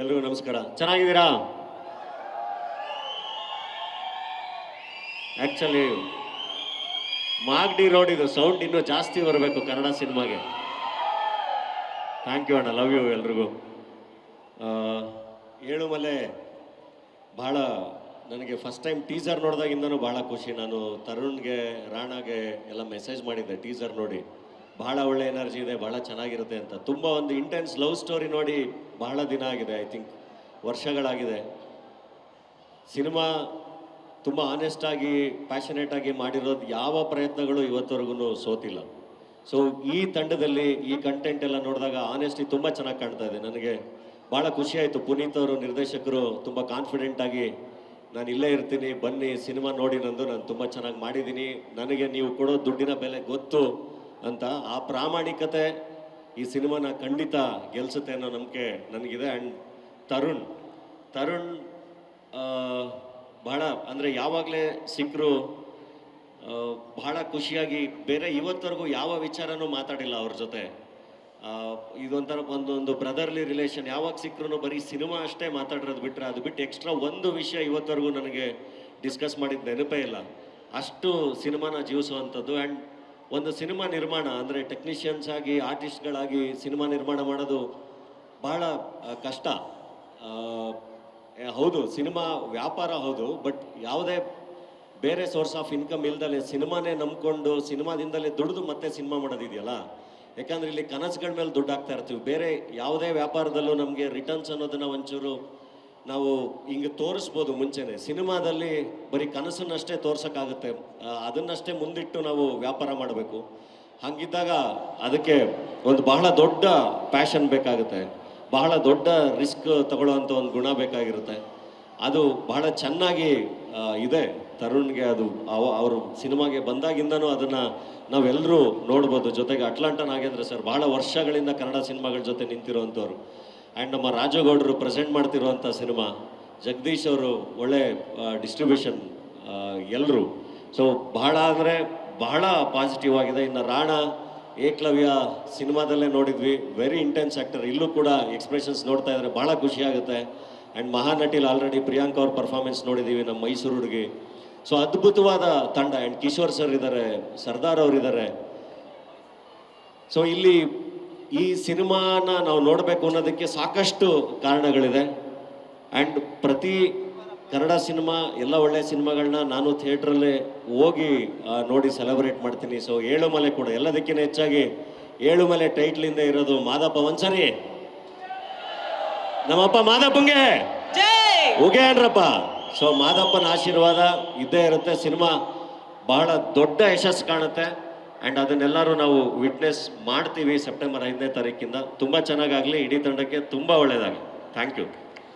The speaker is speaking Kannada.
ಎಲ್ರಿಗೂ ನಮಸ್ಕಾರ. ಚೆನ್ನಾಗಿದ್ದೀರಾ? ಆ್ಯಕ್ಚುಲಿ ಮಾಗಡಿ ರೋಡ್ ಇದು ಸೌಂಡ್ ಇನ್ನೂ ಜಾಸ್ತಿ ಬರಬೇಕು ಕನ್ನಡ ಸಿನಿಮಾಗೆ. ಥ್ಯಾಂಕ್ ಯು ಅಣ್ಣ, ಲವ್ ಯು ಎಲ್ರಿಗೂ. ಏಳುಮಲೆ ಭಾಳ ನನಗೆ ಫಸ್ಟ್ ಟೈಮ್ ಟೀಸರ್ ನೋಡಿದಾಗಿಂದನೂ ಭಾಳ ಖುಷಿ. ನಾನು ತರುಣ್ಗೆ, ರಾಣಾಗೆ ಎಲ್ಲ ಮೆಸೇಜ್ ಮಾಡಿದ್ದೆ ಟೀಸರ್ ನೋಡಿ, ಭಾಳ ಒಳ್ಳೆ ಎನರ್ಜಿ ಇದೆ, ಭಾಳ ಚೆನ್ನಾಗಿರುತ್ತೆ ಅಂತ. ತುಂಬ ಒಂದು ಇಂಟೆನ್ಸ್ ಲವ್ ಸ್ಟೋರಿ ನೋಡಿ ಬಹಳ ದಿನ ಆಗಿದೆ, ಐ ಥಿಂಕ್ ವರ್ಷಗಳಾಗಿದೆ. ಸಿನಿಮಾ ತುಂಬ ಆನೆಸ್ಟಾಗಿ ಪ್ಯಾಷನೇಟಾಗಿ ಮಾಡಿರೋದು ಯಾವ ಪ್ರಯತ್ನಗಳು ಇವತ್ತವರೆಗೂ ಸೋತಿಲ್ಲ. ಸೊ ಈ ತಂಡದಲ್ಲಿ ಈ ಕಂಟೆಂಟ್ ಎಲ್ಲ ನೋಡಿದಾಗ ಆನೆಸ್ಟಿ ತುಂಬ ಚೆನ್ನಾಗಿ ಕಾಣ್ತಾ ಇದೆ. ನನಗೆ ಭಾಳ ಖುಷಿ ಆಯಿತು. ಪುನೀತ್ ಅವರು ನಿರ್ದೇಶಕರು ತುಂಬ ಕಾನ್ಫಿಡೆಂಟಾಗಿ ನಾನು ಇಲ್ಲೇ ಇರ್ತೀನಿ, ಬನ್ನಿ ಸಿನಿಮಾ ನೋಡಿ, ನಾನು ತುಂಬ ಚೆನ್ನಾಗಿ ಮಾಡಿದ್ದೀನಿ, ನನಗೆ ನೀವು ಕೊಡೋ ದುಡ್ಡಿನ ಬೆಲೆ ಗೊತ್ತು ಅಂತ. ಆ ಪ್ರಾಮಾಣಿಕತೆ ಈ ಸಿನಿಮಾನ ಖಂಡಿತ ಗೆಲ್ಸುತ್ತೆ ಅನ್ನೋ ನಂಬಿಕೆ ನನಗಿದೆ. ಆ್ಯಂಡ್ ತರುಣ್ ಭಾಳ ಅಂದರೆ ಯಾವಾಗಲೇ ಸಿಕ್ಕರು ಭಾಳ ಖುಷಿಯಾಗಿ, ಬೇರೆ ಇವತ್ತವರೆಗೂ ಯಾವ ವಿಚಾರನೂ ಮಾತಾಡಿಲ್ಲ ಅವ್ರ ಜೊತೆ. ಇದೊಂಥರ ಒಂದೊಂದು ಬ್ರದರ್ಲಿ ರಿಲೇಷನ್. ಯಾವಾಗ ಸಿಕ್ಕರೂ ಬರೀ ಸಿನಿಮಾ ಅಷ್ಟೇ ಮಾತಾಡಿರೋದು ಬಿಟ್ಟರೆ, ಅದು ಬಿಟ್ಟು ಎಕ್ಸ್ಟ್ರಾ ಒಂದು ವಿಷಯ ಇವತ್ತವರೆಗೂ ನನಗೆ ಡಿಸ್ಕಸ್ ಮಾಡಿದ ನೆನಪೇ ಇಲ್ಲ. ಅಷ್ಟು ಸಿನಿಮಾನ ಜೀವಿಸುವಂಥದ್ದು. ಆ್ಯಂಡ್ ಒಂದು ಸಿನಿಮಾ ನಿರ್ಮಾಣ ಅಂದರೆ ಟೆಕ್ನಿಷಿಯನ್ಸ್ ಆಗಿ, ಆರ್ಟಿಸ್ಟ್ಗಳಾಗಿ ಸಿನಿಮಾ ನಿರ್ಮಾಣ ಮಾಡೋದು ಭಾಳ ಕಷ್ಟ. ಹೌದು, ಸಿನಿಮಾ ವ್ಯಾಪಾರ ಹೌದು, ಬಟ್ ಯಾವುದೇ ಬೇರೆ ಸೋರ್ಸ್ ಆಫ್ ಇನ್ಕಮ್ ಇಲ್ದಲೆ ಸಿನಿಮಾನೇ ನಂಬ್ಕೊಂಡು ಸಿನಿಮಾದಿಂದಲೇ ದುಡಿದು ಮತ್ತೆ ಸಿನಿಮಾ ಮಾಡೋದಿದೆಯಲ್ಲ. ಯಾಕಂದರೆ ಇಲ್ಲಿ ಕನಸುಗಳ ಮೇಲೆ ದುಡ್ಡು ಹಾಕ್ತಾ ಇರ್ತೀವಿ. ಬೇರೆ ಯಾವುದೇ ವ್ಯಾಪಾರದಲ್ಲೂ ನಮಗೆ ರಿಟರ್ನ್ಸ್ ಅನ್ನೋದನ್ನು ಒಂಚೂರು ನಾವು ಹಿಂಗೆ ತೋರಿಸ್ಬೋದು ಮುಂಚೆನೇ. ಸಿನಿಮಾದಲ್ಲಿ ಬರೀ ಕನಸನ್ನಷ್ಟೇ ತೋರ್ಸೋಕ್ಕಾಗುತ್ತೆ, ಅದನ್ನಷ್ಟೇ ಮುಂದಿಟ್ಟು ನಾವು ವ್ಯಾಪಾರ ಮಾಡಬೇಕು. ಹಾಗಿದ್ದಾಗ ಅದಕ್ಕೆ ಒಂದು ಬಹಳ ದೊಡ್ಡ ಪ್ಯಾಷನ್ ಬೇಕಾಗುತ್ತೆ, ಬಹಳ ದೊಡ್ಡ ರಿಸ್ಕ್ ತಗೊಳ್ಳೋವಂಥ ಒಂದು ಗುಣ ಬೇಕಾಗಿರುತ್ತೆ. ಅದು ಬಹಳ ಚೆನ್ನಾಗಿ ಇದೆ ತರುಣ್ಗೆ. ಅದು ಅವರು ಸಿನಿಮಾಗೆ ಬಂದಾಗಿಂದನೂ ಅದನ್ನು ನಾವೆಲ್ಲರೂ ನೋಡ್ಬೋದು. ಜೊತೆಗೆ ಅಟ್ಲಾಂಟ ನಾಗೇಂದ್ರ ಸರ್ ಭಾಳ ವರ್ಷಗಳಿಂದ ಕನ್ನಡ ಸಿನಿಮಾಗಳ ಜೊತೆ ನಿಂತಿರುವಂಥವ್ರು. ಆ್ಯಂಡ್ ನಮ್ಮ ರಾಜಗೌಡರು ಪ್ರೆಸೆಂಟ್ ಮಾಡ್ತಿರುವಂಥ ಸಿನಿಮಾ, ಜಗದೀಶ್ ಅವರು ಒಳ್ಳೆ ಡಿಸ್ಟ್ರಿಬ್ಯೂಷನ್, ಎಲ್ಲರೂ. ಸೊ ಬಹಳ ಅಂದರೆ ಬಹಳ ಪಾಸಿಟಿವ್ ಆಗಿದೆ. ಇನ್ನು ರಾಣಾ, ಏಕಲವ್ಯ ಸಿನಿಮಾದಲ್ಲೇ ನೋಡಿದ್ವಿ, ವೆರಿ ಇಂಟೆನ್ಸ್ ಆ್ಯಕ್ಟರ್. ಇಲ್ಲೂ ಕೂಡ ಎಕ್ಸ್ಪ್ರೆಷನ್ಸ್ ನೋಡ್ತಾ ಇದ್ದಾರೆ, ಭಾಳ ಖುಷಿಯಾಗುತ್ತೆ. ಆ್ಯಂಡ್ ಮಹಾನಟಿಲಿ ಆಲ್ರೆಡಿ ಪ್ರಿಯಾಂಕಾ ಅವ್ರ ಪರ್ಫಾರ್ಮೆನ್ಸ್ ನೋಡಿದ್ದೀವಿ, ನಮ್ಮ ಮೈಸೂರು ಹುಡುಗಿ. ಸೊ ಅದ್ಭುತವಾದ ತಂಡ. ಆ್ಯಂಡ್ ಕಿಶೋರ್ ಸರ್ ಇದ್ದಾರೆ, ಸರ್ದಾರ್ ಅವರಿದ್ದಾರೆ. ಸೊ ಇಲ್ಲಿ ಈ ಸಿನಿಮಾನ ನಾವು ನೋಡಬೇಕು ಅನ್ನೋದಕ್ಕೆ ಸಾಕಷ್ಟು ಕಾರಣಗಳಿದೆ. ಆ್ಯಂಡ್ ಪ್ರತಿ ಕನ್ನಡ ಸಿನಿಮಾ, ಎಲ್ಲ ಒಳ್ಳೆಯ ಸಿನಿಮಾಗಳನ್ನ ನಾನು ಥಿಯೇಟ್ರಲ್ಲೇ ಹೋಗಿ ನೋಡಿ ಸೆಲೆಬ್ರೇಟ್ ಮಾಡ್ತೀನಿ. ಸೊ ಏಳುಮಲೆ ಕೂಡ ಎಲ್ಲದಕ್ಕಿಂತ ಹೆಚ್ಚಾಗಿ ಏಳುಮಲೆ ಟೈಟ್ಲಿಂದ ಇರೋದು ಮಾದಪ್ಪ. ಒಂದ್ಸರಿ ನಮ್ಮಪ್ಪ ಮಾದಪ್ಪಂಗೆ ಹೋಗೇ ಅನ್ರಪ್ಪ. ಸೊ ಮಾದಪ್ಪನ ಆಶೀರ್ವಾದ ಇದ್ದೇ ಇರುತ್ತೆ. ಸಿನಿಮಾ ಬಹಳ ದೊಡ್ಡ ಯಶಸ್ಸು ಕಾಣುತ್ತೆ. ಆ್ಯಂಡ್ ಅದನ್ನೆಲ್ಲರೂ ನಾವು ವಿಟ್ನೆಸ್ ಮಾಡ್ತೀವಿ ಸೆಪ್ಟೆಂಬರ್ 5ನೇ ತಾರೀಕಿಂದ. ತುಂಬ ಚೆನ್ನಾಗಾಗಲಿ, ಇಡೀ ತಂಡಕ್ಕೆ ತುಂಬ ಒಳ್ಳೆಯದಾಗಲಿ. Thank you.